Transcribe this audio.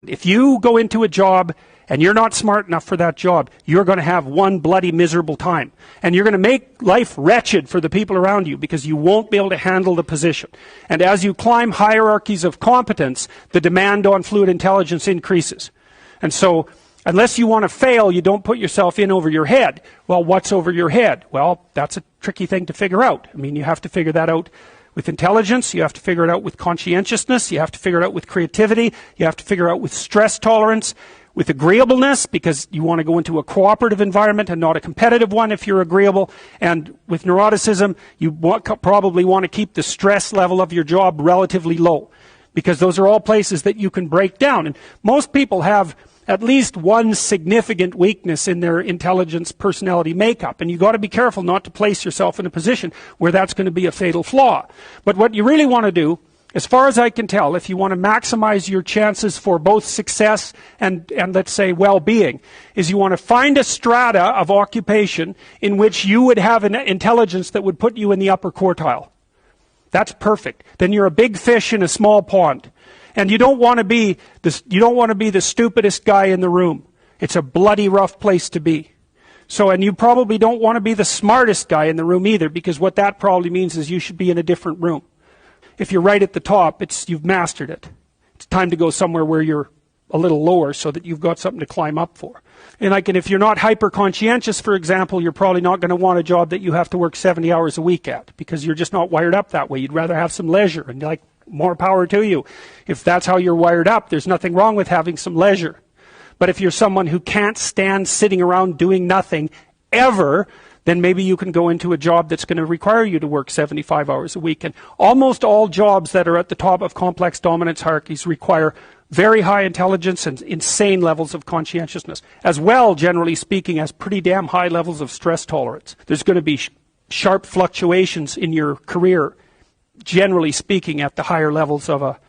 If you go into a job and you're not smart enough for that job, you're going to have one bloody miserable time. And you're going to make life wretched for the people around you because you won't be able to handle the position. And as you climb hierarchies of competence, the demand on fluid intelligence increases. And so, unless you want to fail, you don't put yourself in over your head. Well, what's over your head? Well, that's a tricky thing to figure out. I mean, you have to figure that out with intelligence, you have to figure it out with conscientiousness, you have to figure it out with creativity, you have to figure it out with stress tolerance, with agreeableness, because you want to go into a cooperative environment and not a competitive one if you're agreeable, and with neuroticism, you probably want to keep the stress level of your job relatively low, because those are all places that you can break down. And most people have at least one significant weakness in their intelligence personality makeup, and you've got to be careful not to place yourself in a position where that's going to be a fatal flaw. But what you really want to do, as far as I can tell, if you want to maximize your chances for both success and let's say well-being, is you want to find a strata of occupation in which you would have an intelligence that would put you in the upper quartile. That's perfect. Then you're a big fish in a small pond. And you don't want to be the stupidest guy in the room. It's a bloody rough place to be. So, and you probably don't want to be the smartest guy in the room either, because what that probably means is you should be in a different room. If you're right at the top, you've mastered it. It's time to go somewhere where you're a little lower so that you've got something to climb up for. And if you're not hyper conscientious, for example, you're probably not going to want a job that you have to work 70 hours a week at, because you're just not wired up that way. You'd rather have some leisure, and more power to you. If that's how you're wired up, there's nothing wrong with having some leisure. But if you're someone who can't stand sitting around doing nothing ever, then maybe you can go into a job that's going to require you to work 75 hours a week. And almost all jobs that are at the top of complex dominance hierarchies require very high intelligence and insane levels of conscientiousness, as well, generally speaking, as pretty damn high levels of stress tolerance. There's going to be sharp fluctuations in your career, generally speaking, at the higher levels of a